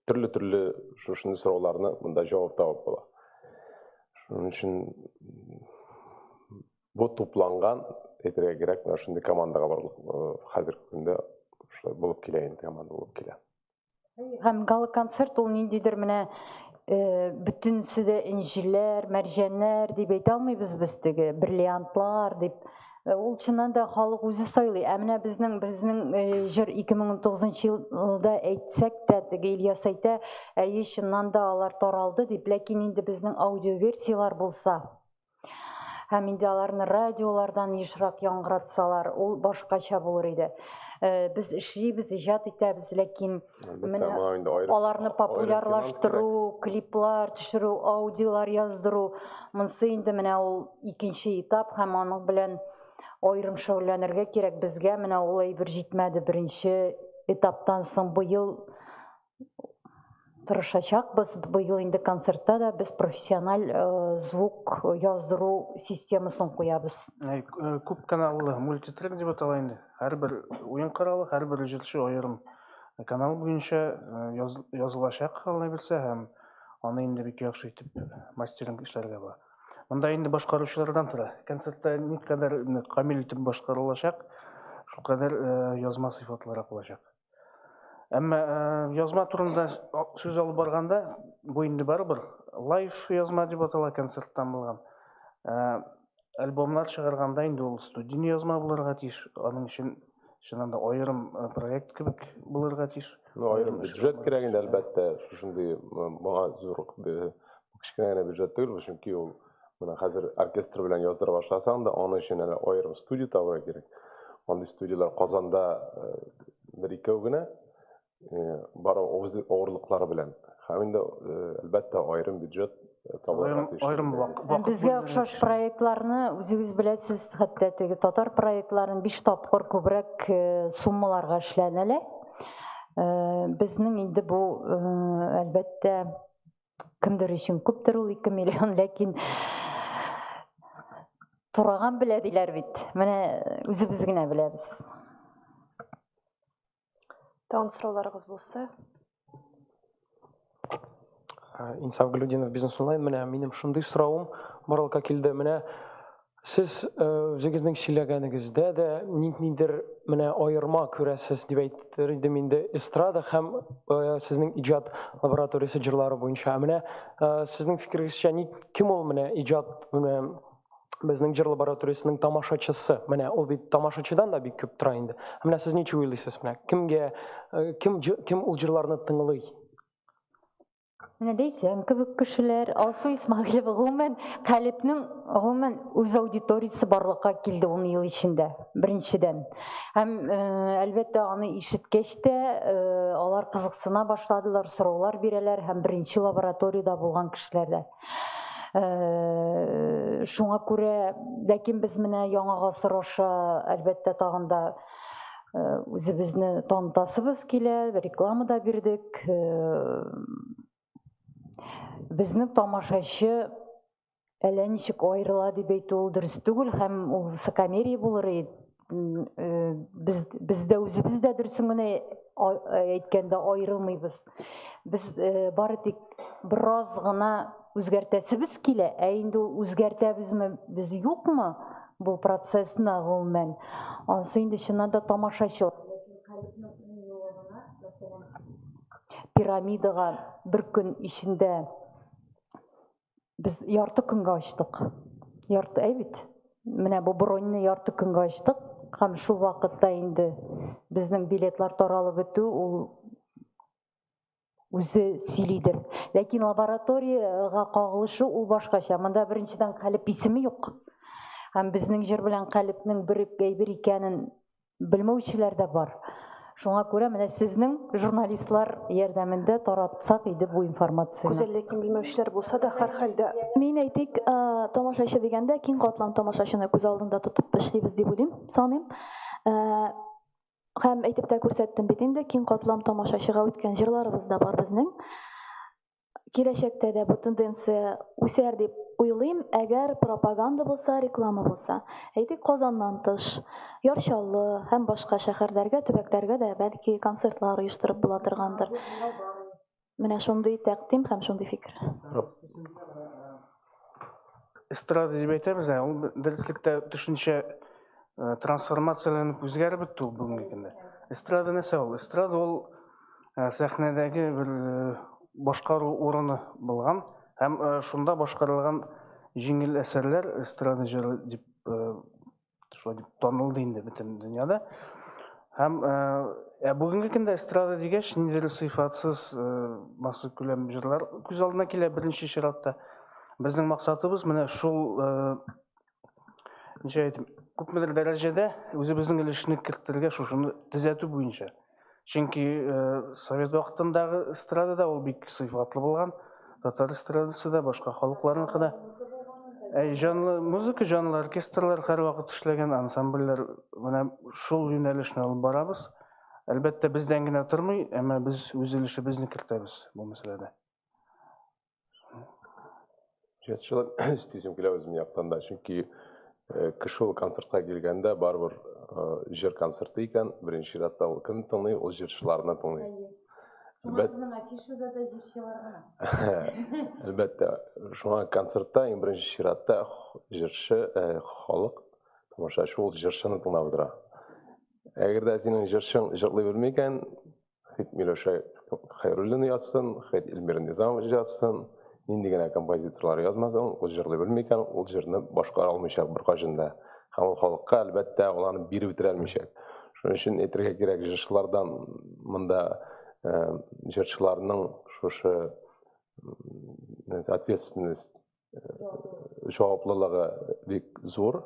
төрле шушындай сорауларны монда җавап табып була. Шуның өчен бу тупланган әйтергә кирәк, шундый командага барлык хәзерге көндә шулай булып килә инде, команда булып килә. Һәм гала концерт ул ниндидер менә бөтенсе дә инҗилләр, мәрҗәннәр дип әйтә алмыйбыз без теге бриллиантлар дип. Ул чыннан да халык үзе сайлый. Ә менә безнең җыр 2019 елда әйтсәк тә, теге Ильяс әйтә, чыннан да алар таралды дип, ләкин инде безнең аудиоверсиялар булса, һәм инде аларны радиолардан ешрак яңгыратсалар, ул башкача булыр иде. Без эшлибез, иҗат итәбез, ләкин аларны популярлаштыру, клиплар төшерү, аудиолар яздыру, монсы инде менә ул икенче этап һәм аның белән аерым шөгыльләнергә кирәк. Безгә менә ул әйбер җитмәде. Беренче этаптан соң быел тырышачакбыз. Быел инде концертта да без профессиональ звук яздыру системасын куябыз. Күп каналлы мультитрек дип атала инде. Һәрбер уен каралы, һәрбер җырчы аерым канал буенча язылачак калына белсә һәм аны инде бик яхшы итеп мастеринг эшләргә була. Монда инде башкаручылардан тора. Концертта никадәр камил итеп башкарылачак, шулкадәр язма сыйфатлырак булачак. Әмма язма турында сүз алып барганда, бу инде барыбер лайв язма дип атала концерттан булган. Альбомнар чыгарганда инде ул студия язма булырга тиеш. Аның өчен чыннан да аерым проект кебек булырга тиеш. Аерым бюджет кирәк инде әлбәттә, шушындый моңа зур кичкенә бюджет түгел, чөнки ул менә хәзер оркестр белән яздыра башласаң да, аны өчен әле аерым студия табырга кирәк. Андый студиялар Казанда бер-икәү генә бар авырлыклары белән. Һәм инде әлбәттә аерым бюджет табылырга тиеш. Аерым безгә охшаш проектларны үзегез беләсез, хәтта теге татар проектларын 5 тапкыр күбрәк суммаларга эшләнәләр. Безнең инде бу әлбәттә кемдер өчен күптер ул 2 миллион, ләкин тураган белә диләр бит. Менә үзебез генә беләбез. Тагын сорауларыгыз булса? Инсаф Галудинов, Бизнес онлайн. Менә минем шундый соравым барлыкка килде. Менә сез үзегезнең сөйләгәнегездә дә ниндидер менә аерма күрәсез дип әйтер идем инде эстрада һәм сезнең иҗат лабораториясе җырлары буенча. Менә сезнең фикерегезчә кем ул менә иҗат безнең җыр лабораториясының тамашачысы. Менә ул бит тамашачыдан да бик күп тора инде. Менә сез ничек уйлыйсыз? Менә кем ул җырларны тыңлый? Менә дәйсәң кебек кешеләр, Алсу Исмәгыйлова гомумән Калипның гомумән үз аудиториясе барлыкка килде 10 ел эчендә, беренчедән. Һәм әлбәттә аны ишеткәч тә алар кызыксына башладылар, сораулар бирәләр һәм беренче лабораториядә булган кешеләрдә. Шуңа күрә, ләкин без менә яңа гасыр аша әлбәттә тагын да үзебезне танытасыбыз килә, рекламада бирдек. Безнең тамашачы әллә ничек аерыла дип әйтү ул дөрес түгел һәм ул высокомерие булыр иде. Бездә үзебез дә дөресен генә әйткәндә аерылмыйбыз. Без бары тик бераз гына үзгәртәсебез килә, ә инде үзгәртәбезме, без юкмы бу процессны гомумән. Ансы инде чыннан да тамашачы. Пирамидага бер көн ичендә biz ярты көнгә ачтык. Ярты әйбит. Менә бу броньны ярты көнгә ачтык. Һәм шул вакытта инде безнең билетлар таралып бетү ул үзе сөйлидер. Ләкин лабораторияга кагылышы ул башкача. Монда беренчедән Калип исеме юк. Һәм безнең җыр белән Калипның бер икәнен белмәүчеләр дә бар. Шуңа күрә менә сезнең журналистлар ярдәмендә таратсак иде бу информацияны. Күзәллекне белмәүчеләр булса да һәр хәлдә Мин әйтик, тамашачы дигәндә киң катлам тамашачыны күз алдында тотып эшлибез дип уйлыйм, саныйм. Һәм әйтеп тә күрсәттем бит инде, киң катлам тамашачыга үткән җырларыбыз да бар безнең. Киләчәктә дә бу тенденция үсәр дип уйлыйм, әгәр пропаганда булса, реклама булса. Әйтик, Казаннан тыш, Ярчаллы һәм башка шәһәрләргә, төбәкләргә дә бәлки концертлар оештырып була торгандыр. Менә шундый тәкъдим һәм шундый фикер. Эстрада дип әйтәбез, ул дәреслектә төшенчә трансформацияланып үзгәреп бетте ул бүгенге көндә. Эстрада нәрсә ул? Эстрада ул сәхнәдәге бер башкару урыны булган һәм шунда башкарылган җиңел әсәрләр эстрада җыры дип танылды инде бөтен дөньяда. Һәм бүгенге көндә эстрада дигәч, ниндидер сыйфатсыз массив күләм җырлар күз алдына килә беренче чиратта. Безнең максатыбыз менә шул ничә әйтим, күпмедер дәрәҗәдә үзебезнең өлешне кертергә, шушыны төзәтү буенча. Чөнки совет вакытындагы эстрадада ул бик сыйфатлы булган, татар эстрадасы да, башка халыкларныкы да. Жанлы музыка, жанлы оркестрлар һәр вакыт эшләгән, ансамбльләр, менә шул юнәлешне алып барабыз. Әлбәттә бездән генә тормый, әмма без үз өлешебезне кертәбез бу мәсьәләдә. Жетшілік істейсім келе өзім яқтан да, чүнки кіші ол концертқа келгенде барбір жер концерті екен, бірінші ратта ол кім тыңдай, ол жершіларына тыңдай. Әлбәттә, шуңа концертта ең бірінші ратта жерші халық, тамашашы ол жершіні тыңдап отыра. Әгер дә сенің жершің жырлай бермейкен, хит Милоша Хайруллин язсын, хит Эльмир Низамов язсын, ниндигенә композиторлар язмасын, ул җырлый белмәгән, ул җырны башкара алмыйчак бер кашында. Һәм ул халыкка әлбәттә уларны биреп бетерә алмыйчак. Шуның өчен әйтергә кирәк, җырчылардан монда җырчыларның шушы ответственность, җаваплылыгы бик зур.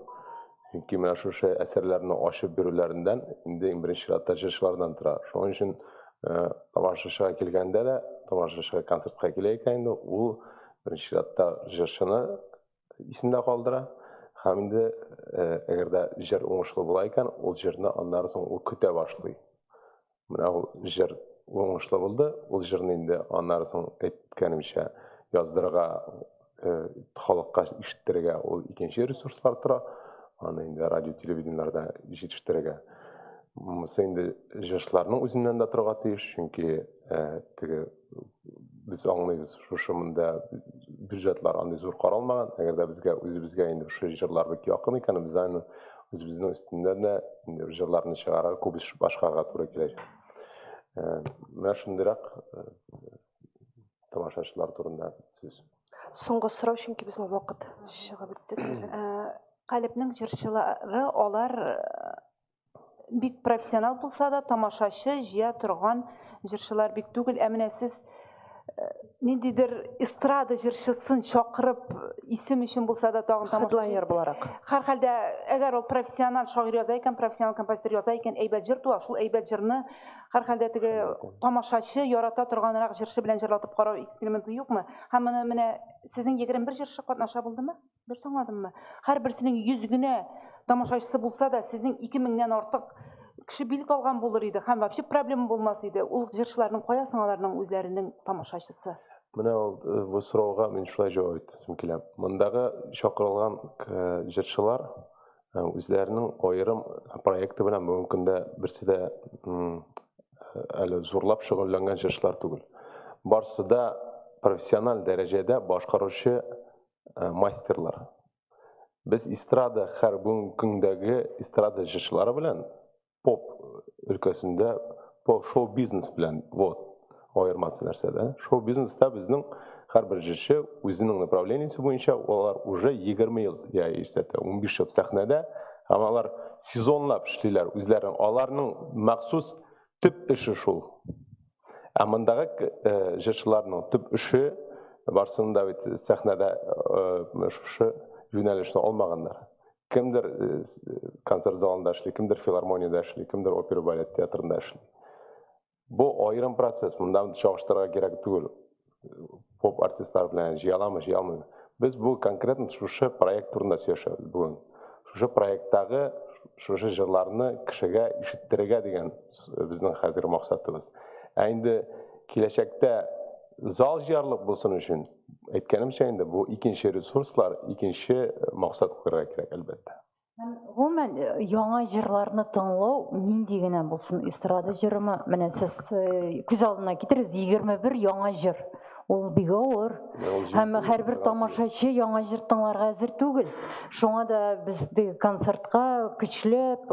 Чөнки менә шушы әсәрләрне ачып бирүләрендән инде беренче ратта җырчылардан тора. Шуның өчен тамашачыга килгәндә дә, тамашачыга концертка килә икән инде, ул беренче ратта җырчыны исендә калдыра. Һәм инде әгәр дә җыр уңышлы була икән, ул җырны аннан соң ул көтә башлый. Менә ул җыр уңышлы булды, ул җырны инде аннан соң әйткәнемчә яздырырга, халыкка ишеттерергә ул икенче ресурслар тора. Аны инде радио, телевидениеләрдә җитештерергә. Монысы инде җырчыларның үзеннән дә торырга тиеш, чөнки biz аңлыйбыз, шушы монда бюджетлар андый зур каралмаган. Әгәр дә безгә үзебезгә инде шушы җырлар бик якын икән, без аны үзебезнең өстендә дә инде җырларны чыгарга, күп эш башкарга туры киләчәк. Менә шундыйрак тамашачылар турында сүз. Соңгы сорау, чөнки безнең вакыт чыгып бетте. Қаліпнің жыршылары, олар бик профессионал болса да, тамашашы, жия тұрған жыршылар бик түгел. Әміне сіз нендейдір эстрада жыршысын шақырып, исім үшін болса да тағын тамашашы. Хедлайнер боларақ. Har halda eğer ol profesyonel şair yazayken, profesyonel kompozitör yazayken eybet jыр tuğa, şul eybet jırını har halda tege tamaşaşı yarata turganırak jırşı bilen jırlatıp qarau eksperimenti yok mu? Hamını mine sizin 21 jırşı qatnaşa buldu mu? Bir soňladım mı? Har birisinin 100 güne tamaşaçısı bulsa da sizin 2000'den artık kişi bilik algan bulur idi. Hem vapşi problem bolmaz idi. Ul jırşılarının koyasınalarının özlerinin tamaşaçısı. Міне бұл сұрауға мен шулай жауап еткім келем. Мұндағы шақырылған жыршылар өздерінің ойырым проекті білен мүмкінде бірсі де әлі зорлап шұғылданған жыршылар түгіл. Барысы да профессионал дәрежеде башқарушы мастерлар. Біз эстрада һәр бүгінгідегі эстрада жыршылары білен поп өлкәсінде шоу-бизнес білен ойырмасы нәрседе. Шоу-бизнесте біздің һәр бір жыршы өзінің направлениесі бойынша олар уже 20 ел, 15 жыл сәхнәдә, алар сезонлап эшлиләр үзләренең, аларның махсус төп эше шул. Ә мондағы жыршыларның төп эше барсында бит сәхнәдә шушы юнәлешне алмаганнар. Кемдер концерт залында эшли, кемдер филармониядә эшли, кемдер опера балет театрында эшли. Бұл ойырым процесс, мұндан шағыштарға керек түгіл. Поп артисттар білән жиялама, жиялмай. Біз бұл конкретно шушы проект турында сөйлешебез бүгін. Шушы проекттағы шушы жырларны кішіге ишеттірге деген біздің хәзір мақсатыбыз. Әйінді келешекте зал жиярлық болсын үшін, әйткенімше енді бұл икенші ресурслар, икенші мақсат қойырға керек әлбәтті. Гомән яңа җырларны тыңлау нинди генә булсын эстрада җырымы, менә сез күз алдына китерегез 21 яңа җыр. Ул бик авыр. Һәм һәрбер тамашачы яңа җыр тыңларга әзер түгел. Шуңа да бездә концертка көчләп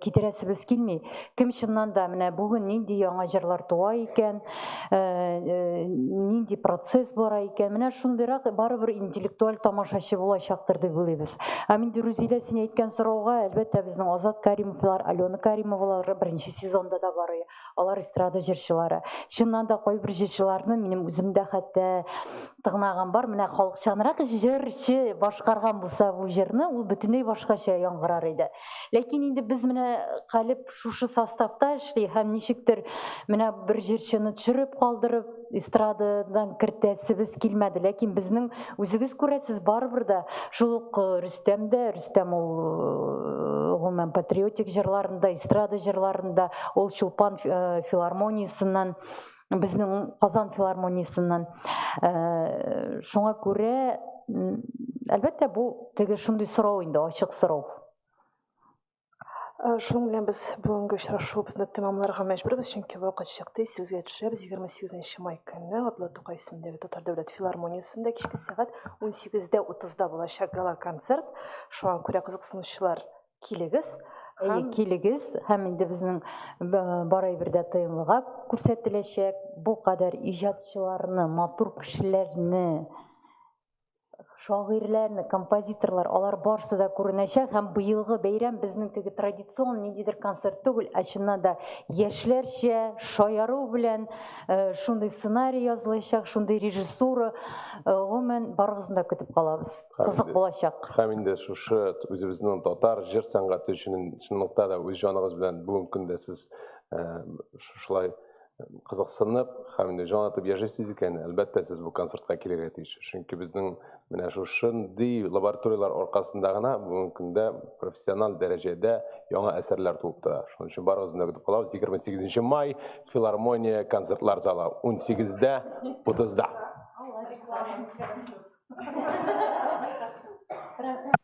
китерәсебез килми. Кем чыннан да менә бүген нинди яңа җырлар туа икән, нинди процесс бара икән, менә шундыйрак барыбер интеллектуаль тамашачы булачактыр дип уйлыйбыз. Һәм инде Рузилә син әйткән сорауга әлбәттә безнең Азат Каримовлар, Алена Каримовлар беренче сезонда да бар. Алар эстрада җырчылары. Чыннан да кайбер җырчыларны минем үземдә хәтта тыңлаган бар. Менә халыкчанрак җырчы башкарган булса бу җырны, ул бөтенләй башкача яңгырар иде. Ләкин инде без менә Калип шушы составта эшли һәм ничектер менә бер җырчыны төшереп калдырып эстрададан кертәсебез килмәде. Ләкин безнең үзегез күрәсез барыбер да шул ук Рөстәм ул гомумән патриотик җырларында, эстрада җырларында, ул Чулпан филармониясыннан, безнең Казан филармониясыннан. Шуңа күрә әлбәттә бу теге шундый сорау инде, ачык сорау. Шуның белән без бүгенге очрашуыбызны тәмамларга мәҗбүрбез, чөнки вакыт чыкты. 8-гә төшәбез. 28 май көнне Аблат Тукай исемендәге Татар дәүләт филармониясында кичке сәгать 18:30 булачак гала концерт. Шуңа күрә кызыксынучылар килегез. Килегез һәм инде безнең барай бердә тыйымлыга күрсәтеләчәк. Бу кадәр иҗатчыларны, матур кешеләрне, шагыйрьләрне, композиторлар, алар барсы да күренәчәк һәм быелгы бәйрәм безнең теге традицион ниндидер концерт түгел, ә чыннан да яшьләрчә шаяру белән шундый сценарий язылачак, шундый режиссура, гомумән барыгызны да көтеп калабыз. Кызык булачак. Һәм инде шушы үзебезнең татар җыр сәнгате өчен чынлыкта да үз җаныгыз белән бүгенге көндә сез шулай кызыксынып һәм инде җан атып яшәйсез икән, әлбәттә сез бу концертка килергә тиеш. Чөнки безнең менә шушындый лабораториялар аркасында гына бүгенге көндә профессиональ дәрәҗәдә яңа әсәрләр туып тора. Шуның өчен барыгызны көтеп калабыз. 28 май филармония концертлар залы 18:30.